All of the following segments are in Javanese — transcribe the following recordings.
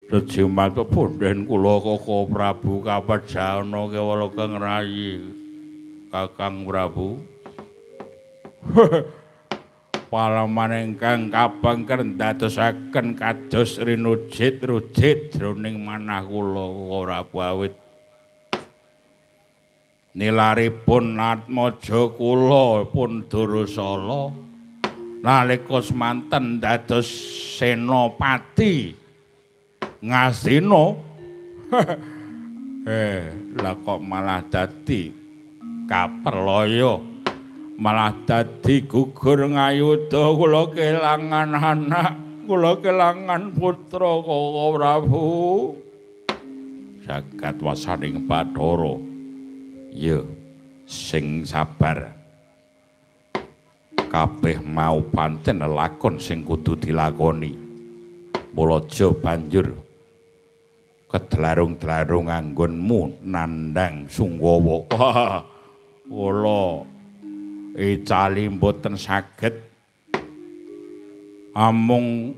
Rejimat punden kula Koko Prabu kapejana kewala kang rayi Kakang Prabu. Palaman ingkang kapengker ndadosaken kados rinujit-rujit jroning manah kula Prabu awit nilaripun Atmaja kula pun Durasala nalika semanten dados senopati Ngastina. Lah kok malah dadi kaperloyo, malah dadi gugur ngayuda, kula kelangan anak, kula kelangan putra Koko Prabu. Jagat wasaning Bathara, ya sing sabar. Kabeh mau pancen lakon sing kudu dilakoni. Mula aja banjur kedlarung-dlarung anggonmu nandhang Sunggawa. Wah, kula icali mboten saged amung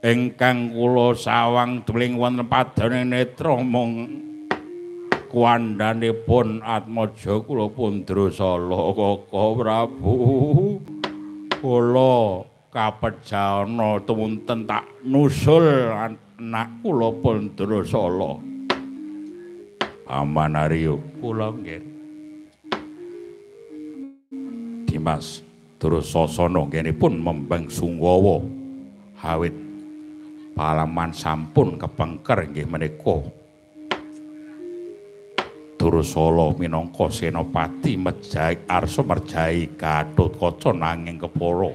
ingkang kula sawang deling wonten padaning netra mung kuandhanipun Atmaja kula pun Drasala Koko Prabu. Kula kapejana tumunten tak nusul anak kula pun Drasala. Aman Arya kula nggih. Dimas Drasasana ngenipun membang Sunggawa awit palaman sampun kepengker nggih menika Drasala minangka senopati mejahi arsa merjahi Gatotkaca nanging kepara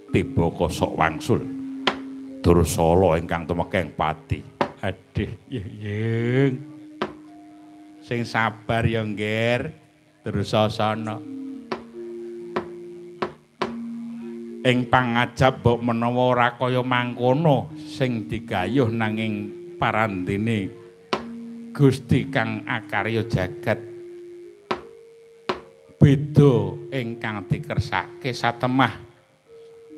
tiba kosok wangsul Drasala ingkang tumekeng pati. Aduh, yeng. Sing sabar ya, Nggir. Drasasana. Ing pangajab mbok menawa ora kaya mangkono sing digayuh nanging parandene Gusti kang akarya jagat. Beda ingkang dikersake satemah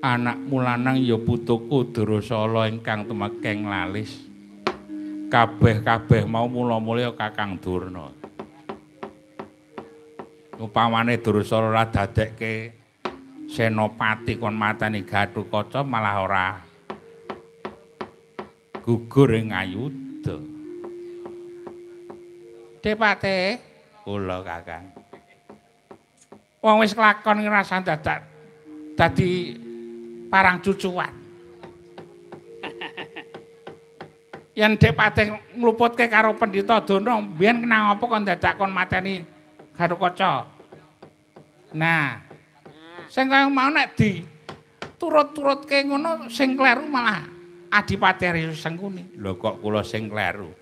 anakmu lanang ya putuku Drasala ingkang tumekeng lalis. Kabeh-kabeh mau mula-mula Kakang Durna. Upamane Drasala ora dadekke senopati kon mateni Gatotkaca malah ora gugur ing ayuda. Depate kula Kakang. Wong wis kelakon ngrasani dadak dadi parang cucuan. Yen Depate ngluputke karo Pendhita Dono, mbiyen kenang apa kon dadak kon mateni Gatotkaca. Nah, sing kaya mau nek diturut-turutke ngono sing kleru malah Adipati Arya Sengkuni. Lho kok kula sing kleru.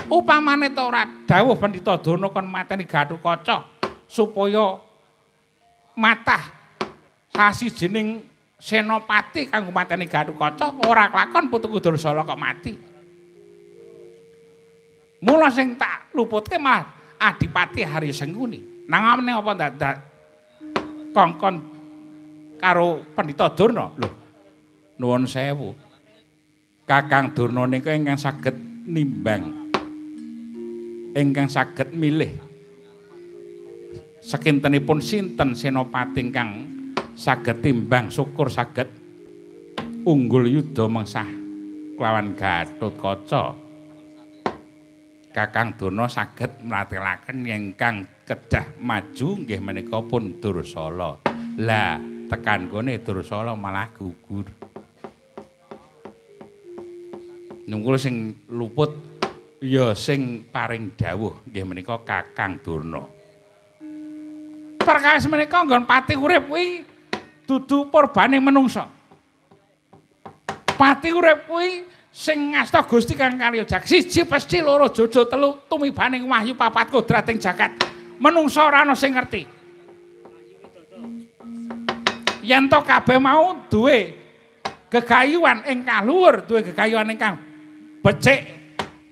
Upamane ta ora dawuh Pendhita Dono kon mateni Gatotkaca supaya matah sasijining senopati kanggo mateni Gatotkaca ora kelakon putuku Drasala kok mati. Mula sing tak luputke malah Adipati Arya Sengkuni. Nang amene apa ndak kongkon karo Pendhita Durna. Lho, nuwun sewu. Kakang Durna nika ingkang saged nimbang. Ingkang saged milih sakintenipun sinten senopati ingkang saged timbang syukur saged unggul yuda mengsah kelawan Gatotkaca. Kakang Durna saged mratelaken ingkang kedah maju nggih menika pun Drasala. Lah tekan gone Drasala malah gugur. Nungkul sing luput ya sing paring dawuh nggih menika Kakang Durna. Perkawis menika nggon pati urip kuwi dudu purbane menungsa. Pati urip kuwi sing ngasta Gusti kang karya jagat. Siji pesti, loro jojo, telu tumibaning wahyu, papat kodrating jagat. Menungsa ora ana sing ngerti. Yen to kabeh mau duwe gegayuhan ingkang luhur, duwe gegayuhan ingkang becik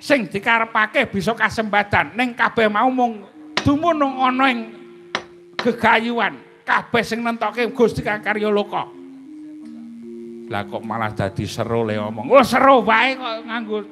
sing dikarepake bisa kasembadan. Ning kabeh mau mung dumunung ana ing gegayuhan. Kabeh sing nentoke Gusti kang karya loka. Lah kok malah dadi seru le omong. Oh seru wae kok nganggo